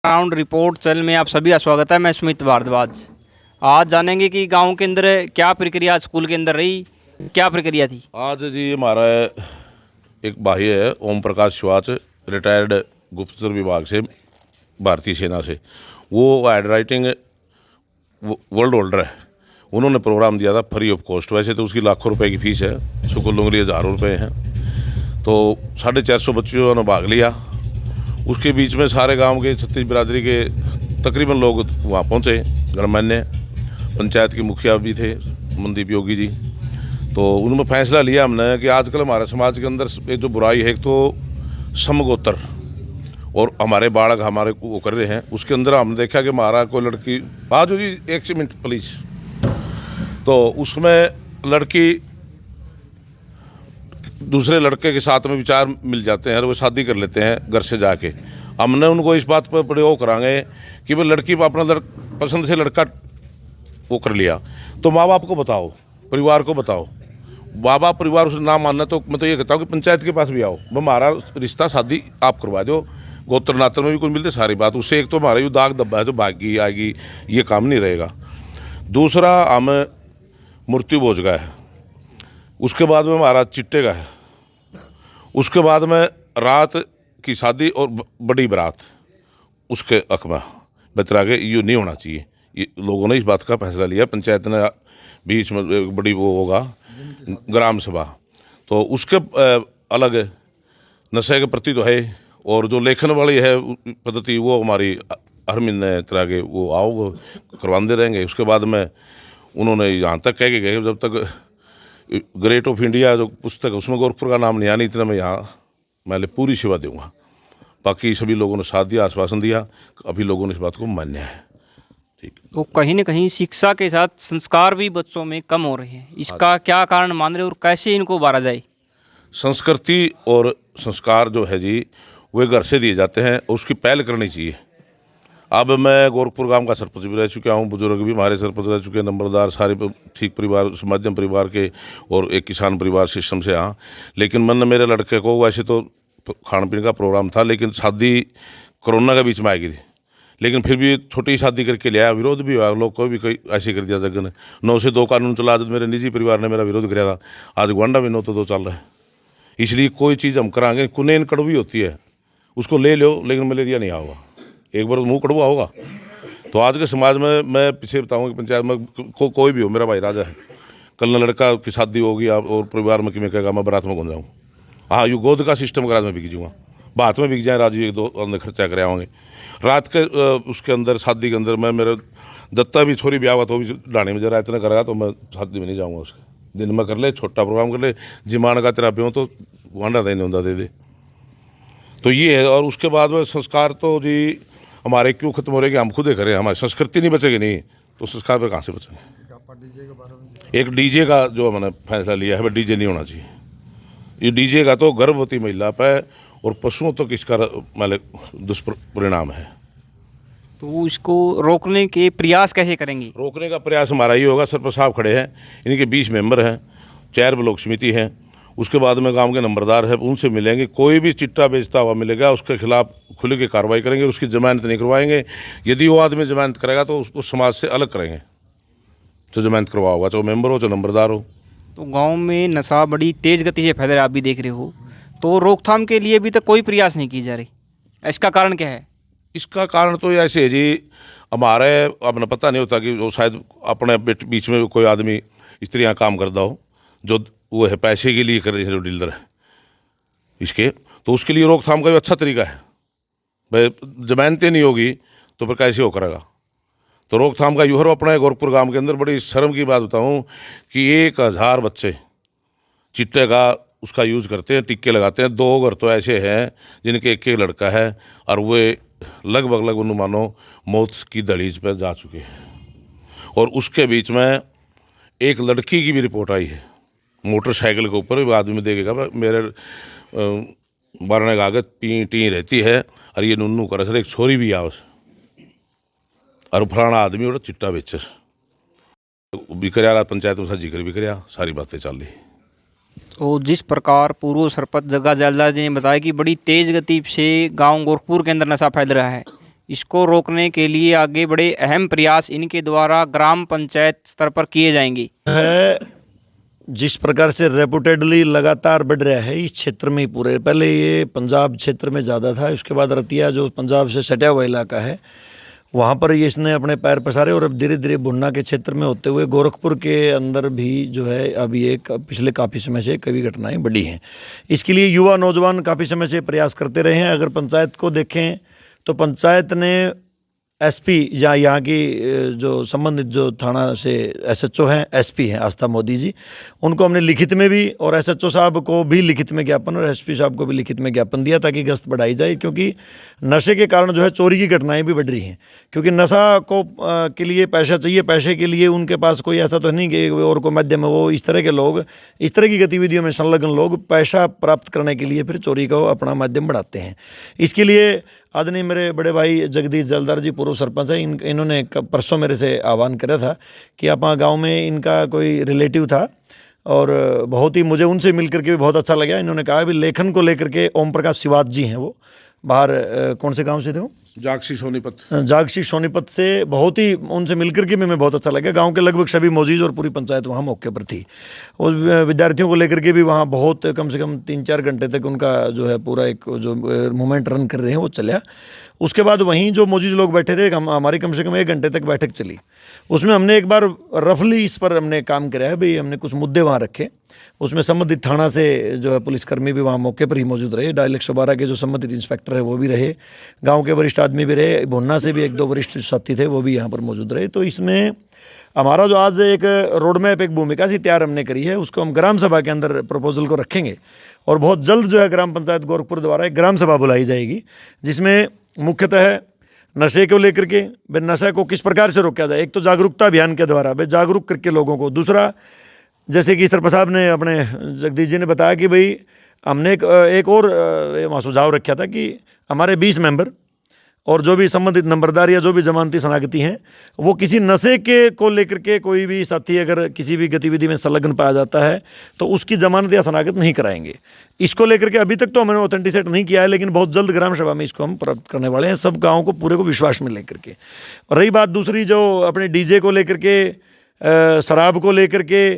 Ground report channel में आप सभी का स्वागत है। मैं सुमित भारद्वाज। आज जानेंगे कि गांव के अंदर क्या प्रक्रिया स्कूल के अंदर रही, क्या प्रक्रिया थी। आज जी हमारा एक भाई है ओम प्रकाश श्वाच, रिटायर्ड गुप्तचर विभाग से, भारतीय सेना से। वो हैंड राइटिंग वर्ल्ड होल्डर है। उन्होंने प्रोग्राम दिया था फ्री ऑफ कॉस्ट। वैसे तो उसकी लाखों रुपए की फीस है, स्कूलों के लिए हज़ारों रुपये हैं। तो 450 बच्चों ने भाग लिया। उसके बीच में सारे गांव के छत्तीस बिरादरी के तकरीबन लोग वहाँ पहुँचे। गणमान्य पंचायत के मुखिया भी थे, मनदीप योगी जी। तो उन्होंने फैसला लिया हमने कि आजकल हमारे समाज के अंदर एक जो बुराई है, एक तो समगोत्र और हमारे बालक हमारे वो कर रहे हैं। उसके अंदर हमने देखा कि हमारा कोई लड़की आज जी 1 मिनट प्लीज, तो उसमें लड़की दूसरे लड़के के साथ में विचार मिल जाते हैं और वो शादी कर लेते हैं घर से जाके। हमने उनको इस बात पर बड़े वो कराएंगे कि वो लड़की अपना पसंद से लड़का वो कर लिया, तो माँ बाप को बताओ, परिवार को बताओ। माँ बाप परिवार उसे ना मानना तो मैं तो ये कहता हूँ कि पंचायत के पास भी आओ, हमारा रिश्ता शादी आप करवा दो। गोत्र नात्र में भी कोई मिलते सारी बात उससे, एक तो हमारा भी दाग दब्बा है जो भागी आएगी, ये काम नहीं रहेगा। दूसरा हम मृत्यु भोज का है, उसके बाद में हमारा चिट्टे का है, उसके बाद में रात की शादी और बड़ी बारात उसके हक में बतरा के ये नहीं होना चाहिए। ये लोगों ने इस बात का फैसला लिया। पंचायत ने बीच में एक बड़ी वो होगा ग्राम सभा, तो उसके अलग नशे के प्रति तो है। और जो लेखन वाली है पद्धति वो हमारी हर महीने तरह के वो आओ करवाते रहेंगे। उसके बाद में उन्होंने यहाँ तक कह के गए जब तक ग्रेट ऑफ इंडिया जो पुस्तक है उसमें गोरखपुर का नाम नहीं आनी, इतना मैं पूरी सेवा दूंगा। बाकी सभी लोगों ने साथ दिया, आश्वासन दिया। अभी लोगों ने इस बात को मान्य है। ठीक। तो कहीं न कहीं शिक्षा के साथ संस्कार भी बच्चों में कम हो रहे हैं, इसका क्या कारण मान रहे हो और कैसे इनको उबारा जाए। संस्कृति और संस्कार जो है जी वे घर से दिए जाते हैं और उसकी पहल करनी चाहिए। अब मैं गोरखपुर गांव का सरपंच भी रह चुका हूं, बुजुर्ग भी हमारे सरपंच रह चुके हैं, नंबरदार सारे ठीक परिवार मध्यम परिवार के और एक किसान परिवार सिस्टम से। हाँ, लेकिन मन मेरे लड़के को वैसे तो खान पीने का प्रोग्राम था, लेकिन शादी कोरोना के बीच में आ गई थी। लेकिन फिर भी छोटी शादी करके लिया, विरोध भी हुआ, लोग को भी कई ऐसे कर दिया जगह ने। 9 से 2 कानून चला, मेरे निजी परिवार ने मेरा विरोध किया था। आज गोंडा में 9 तो 2 चल रहा है। इसलिए कोई चीज़ हम कराएंगे, कुनेन कड़वी होती है, उसको ले लो लेकिन मलेरिया नहीं आएगा। एक बार मुंह कड़वा होगा। तो आज के समाज में मैं पीछे बताऊँ कि पंचायत में कोई भी हो, मेरा भाई राजा है, कल न लड़का की शादी होगी और परिवार में कि मैं कहेगा मैं बारात में घूम जाऊँ। हाँ, यू गोद का सिस्टम करा मैं बिक जाऊँगा, बात में बिक जाए राजू, 1-2 अंदर खर्चा करे आएंगे। रात के उसके अंदर शादी के अंदर मैं मेरे दत्ता भी छोरी ब्याह हुआ तो भी डाने में जरा इतना करेगा तो मैं शादी में नहीं जाऊँगा। उसके दिन में कर ले, छोटा प्रोग्राम कर ले, जिमान का तेरा ब्यों तो वांडा नहीं होता दे दे। तो ये है। और उसके बाद में संस्कार तो जी हमारे क्यों खत्म हो रहे कि हम खुद ही करें, हमारी संस्कृति नहीं बचेगी नहीं तो संस्कार पर कहाँ से बचेंगे। एक डीजे का जो मैंने फैसला लिया है, डीजे नहीं होना चाहिए। ये डीजे का तो गर्भवती महिला पे और पशुओं तक इसका मतलब दुष्परिणाम है। तो इसको रोकने के प्रयास कैसे करेंगे। रोकने का प्रयास हमारा ये होगा, सरपंच साहब खड़े हैं, इनके 20 मेंबर हैं, 4 ब्लॉक समिति हैं, उसके बाद में गांव के नंबरदार है, उनसे मिलेंगे। कोई भी चिट्टा बेचता हुआ मिलेगा उसके खिलाफ खुल के कार्रवाई करेंगे, उसकी जमानत नहीं करवाएंगे। यदि वो आदमी जमानत करेगा तो उसको समाज से अलग करेंगे, जो जमानत करवा होगा, चाहे मेंबर हो चाहे नंबरदार हो। तो गांव में नशा बड़ी तेज गति से फैल रहा है, आप भी देख रहे हो, तो रोकथाम के लिए भी तो कोई प्रयास नहीं की जा रही। इसका कारण क्या है। इसका कारण तो ऐसे है जी, हमारे अपना पता नहीं होता कि वो शायद अपने बीच में कोई आदमी इस तरह काम करता हो जो वो है पैसे के लिए कर रहे हैं, जो डीलर है इसके। तो उसके लिए रोकथाम का भी अच्छा तरीका है। भाई जमानतें नहीं होगी तो फिर कैसे हो करेगा। तो रोकथाम का यूहर अपना है। गोरखपुर गांव के अंदर बड़ी शर्म की बात बताऊं कि 1000 बच्चे चिट्टे का उसका यूज़ करते हैं, टिक्के लगाते हैं। 2 घर तो ऐसे हैं जिनके एक लड़का है और वे लगभग उन्हें मानो मौत की दहलीज पर जा चुके हैं। और उसके बीच में एक लड़की की भी रिपोर्ट आई है, मोटरसाइकिल के ऊपर आदमी देखेगा मेरे बारने का आगे टी टी रहती है और ये नुन्नू कर सर एक छोरी भी आओ और फलाना आदमी और चिट्टा बेचे भी कर पंचायत में जिक्र भी कर सारी बातें चल रही। तो जिस प्रकार पूर्व सरपंच जग्गा जैलदार जी ने बताया कि बड़ी तेज गति से गांव गोरखपुर के अंदर नशा फैल रहा है, इसको रोकने के लिए आगे बड़े अहम प्रयास इनके द्वारा ग्राम पंचायत स्तर पर किए जाएंगे। है जिस प्रकार से रेपुटेडली लगातार बढ़ रहा है इस क्षेत्र में ही पूरे, पहले ये पंजाब क्षेत्र में ज़्यादा था, उसके बाद रतिया जो पंजाब से सटा हुआ इलाका है वहाँ पर ये इसने अपने पैर पसारे, और अब धीरे धीरे बुन्ना के क्षेत्र में होते हुए गोरखपुर के अंदर भी जो है अब ये पिछले काफ़ी समय से कई घटनाएं बढ़ी हैं। इसके लिए युवा नौजवान काफ़ी समय से प्रयास करते रहे हैं। अगर पंचायत को देखें तो पंचायत ने एसपी या यहाँ की जो संबंधित जो थाना से एसएचओ हैं, एसपी हैं आस्था मोदी जी, उनको हमने लिखित में भी, और एसएचओ साहब को भी लिखित में ज्ञापन, और एसपी साहब को भी लिखित में ज्ञापन दिया ताकि गश्त बढ़ाई जाए, क्योंकि नशे के कारण जो है चोरी की घटनाएं भी बढ़ रही हैं। क्योंकि नशा को के लिए पैसा चाहिए, पैसे के लिए उनके पास कोई ऐसा तो नहीं कि और को माध्यम है, वो इस तरह के लोग, इस तरह की गतिविधियों में संलग्न लोग पैसा प्राप्त करने के लिए फिर चोरी को अपना माध्यम बढ़ाते हैं। इसके लिए आदरणीय मेरे बड़े भाई जगदीश जलदार जी पूर्व सरपंच है, इन्होंने परसों मेरे से आह्वान करा था कि अपना गांव में इनका कोई रिलेटिव था, और बहुत ही मुझे उनसे मिल करके भी बहुत अच्छा लगा। इन्होंने कहा भी लेखन को लेकर के ओम प्रकाश शिवात जी हैं, वो बाहर कौन से गांव से थे, वो जागसी सोनीपत, जागसी सोनीपत से, बहुत ही उनसे मिलकर के मैं बहुत अच्छा लगा। गांव के लगभग सभी मौजूद और पूरी पंचायत वहाँ मौके पर थी। और विद्यार्थियों को लेकर के भी वहाँ बहुत कम से कम 3-4 घंटे तक उनका जो है पूरा एक जो मूवमेंट रन कर रहे हैं वो चला। उसके बाद वहीं जो मौजूद लोग बैठे थे, हमारी कम से कम 1 घंटे तक बैठक चली। उसमें हमने एक बार रफली इस पर हमने काम किया है भाई, हमने कुछ मुद्दे वहाँ रखे। उसमें संबंधित थाना से जो है पुलिसकर्मी भी वहाँ मौके पर ही मौजूद रहे, डायल 112 के जो संबंधित इंस्पेक्टर है वो भी रहे, गांव के वरिष्ठ आदमी भी रहे, भुन्ना से भी 1-2 वरिष्ठ साथी थे वो भी यहाँ पर मौजूद रहे। तो इसमें हमारा जो आज एक रोड मैप, एक भूमिका सी तैयार हमने करी है, उसको हम ग्राम सभा के अंदर प्रपोजल को रखेंगे, और बहुत जल्द जो है ग्राम पंचायत गोरखपुर द्वारा एक ग्राम सभा बुलाई जाएगी, जिसमें मुख्यतः नशे को लेकर के नशा को किस प्रकार से रोका जाए। एक तो जागरूकता अभियान के द्वारा जागरूक करके लोगों को, दूसरा जैसे कि सरपंच साहब ने अपने जगदीश जी ने बताया कि भाई हमने एक और वहाँ सुझाव रखा था कि हमारे 20 मेंबर और जो भी संबंधित नंबरदार या जो भी जमानती शनाख्ती हैं, वो किसी नशे के को लेकर के कोई भी साथी अगर किसी भी गतिविधि में संलग्न पाया जाता है तो उसकी जमानत या शनाख्त नहीं कराएंगे। इसको लेकर के अभी तक तो हमने ऑथेंटिसेट नहीं किया है, लेकिन बहुत जल्द ग्राम सभा में इसको हम प्राप्त करने वाले हैं, सब गाँव को पूरे को विश्वास में लेकर के। और रही बात दूसरी जो अपने डीजे को लेकर के, शराब को लेकर के,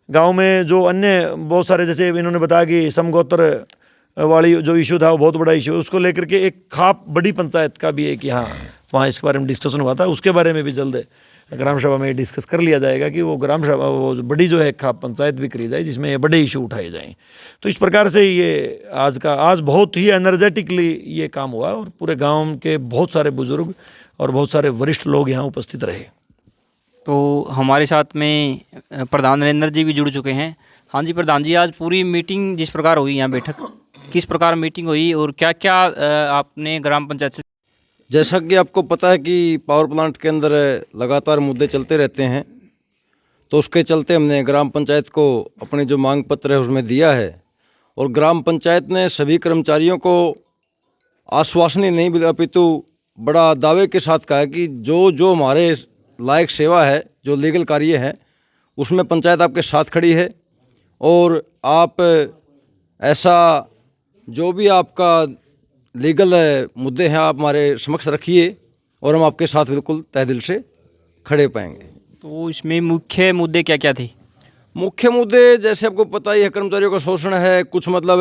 गांव में जो अन्य बहुत सारे, जैसे इन्होंने बताया कि समगोत्र वाली जो इशू था वो बहुत बड़ा इशू है, उसको लेकर के एक खाप बड़ी पंचायत का भी एक यहाँ वहाँ इसके बारे में डिस्कशन हुआ था। उसके बारे में भी जल्द ग्राम सभा में डिस्कस कर लिया जाएगा कि वो ग्राम सभा वो बड़ी जो है खाप पंचायत भी करी जाए, जिसमें ये बड़े इशू उठाए जाएँ। तो इस प्रकार से ये आज बहुत ही एनर्जेटिकली ये काम हुआ, और पूरे गाँव के बहुत सारे बुजुर्ग और बहुत सारे वरिष्ठ लोग यहाँ उपस्थित रहे। तो हमारे साथ में प्रधान नरेंद्र जी भी जुड़ चुके हैं। हाँ जी प्रधान जी, आज पूरी मीटिंग जिस प्रकार हुई, यहाँ बैठक किस प्रकार मीटिंग हुई और क्या क्या आपने ग्राम पंचायत से? जैसा कि आपको पता है कि पावर प्लांट के अंदर लगातार मुद्दे चलते रहते हैं, तो उसके चलते हमने ग्राम पंचायत को अपने जो मांग पत्र है उसमें दिया है, और ग्राम पंचायत ने सभी कर्मचारियों को आश्वासनी नहीं मिला अपितु बड़ा दावे के साथ कहा कि जो जो हमारे लायक सेवा है, जो लीगल कार्य है, उसमें पंचायत आपके साथ खड़ी है, और आप ऐसा जो भी आपका लीगल मुद्दे हैं आप हमारे समक्ष रखिए, और हम आपके साथ बिल्कुल तहे दिल से खड़े पाएंगे। तो इसमें मुख्य मुद्दे क्या क्या थे? मुख्य मुद्दे जैसे आपको पता ही है, कर्मचारियों का शोषण है, कुछ मतलब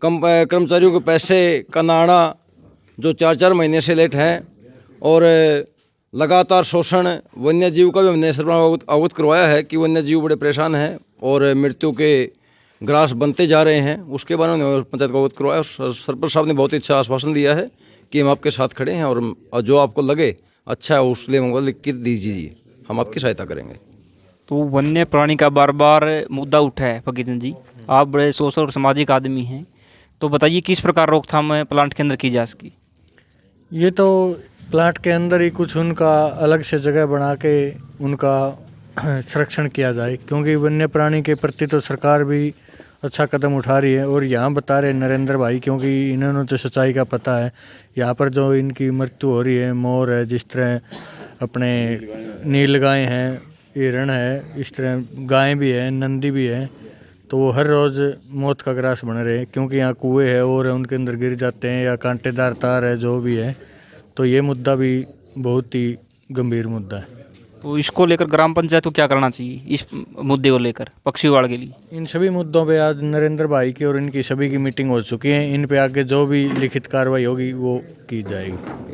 कर्मचारियों के पैसे का ना आना जो 4-4 महीने से लेट हैं, और लगातार शोषण, वन्य जीव का भी हमने अवगत करवाया है कि वन्य जीव बड़े परेशान हैं और मृत्यु के ग्रास बनते जा रहे हैं। उसके बारे में पंचायत को अवगत करवाया। सरपंच साहब ने बहुत अच्छा आश्वासन दिया है कि हम आपके साथ खड़े हैं, और जो आपको लगे अच्छा है उसके लिए हमको लिख के दीजिए, हम आपकी सहायता करेंगे। तो वन्य प्राणी का बार बार मुद्दा उठा है फकीरचंद जी, आप बड़े सोशल और सामाजिक आदमी हैं, तो बताइए किस प्रकार रोकथाम प्लांट के अंदर की जा सकी? ये तो प्लांट के अंदर ही कुछ उनका अलग से जगह बना के उनका संरक्षण किया जाए, क्योंकि वन्य प्राणी के प्रति तो सरकार भी अच्छा कदम उठा रही है। और यहाँ बता रहे नरेंद्र भाई, क्योंकि इन्होंने तो सच्चाई का पता है, यहाँ पर जो इनकी मृत्यु हो रही है, मोर है, जिस तरह अपने नील गाय हैं, हिरण है, इस तरह गायें भी है, नंदी भी है, तो वो हर रोज़ मौत का ग्रास बन रहे हैं, क्योंकि यहाँ कुएँ हैं और उनके अंदर गिर जाते हैं, या कांटेदार तार है जो भी है, तो ये मुद्दा भी बहुत ही गंभीर मुद्दा है। तो इसको लेकर ग्राम पंचायत को क्या करना चाहिए, इस मुद्दे को लेकर पक्षीवाड़ के लिए? इन सभी मुद्दों पे आज नरेंद्र भाई की और इनकी सभी की मीटिंग हो चुकी है। इन पे आगे जो भी लिखित कार्रवाई होगी वो की जाएगी।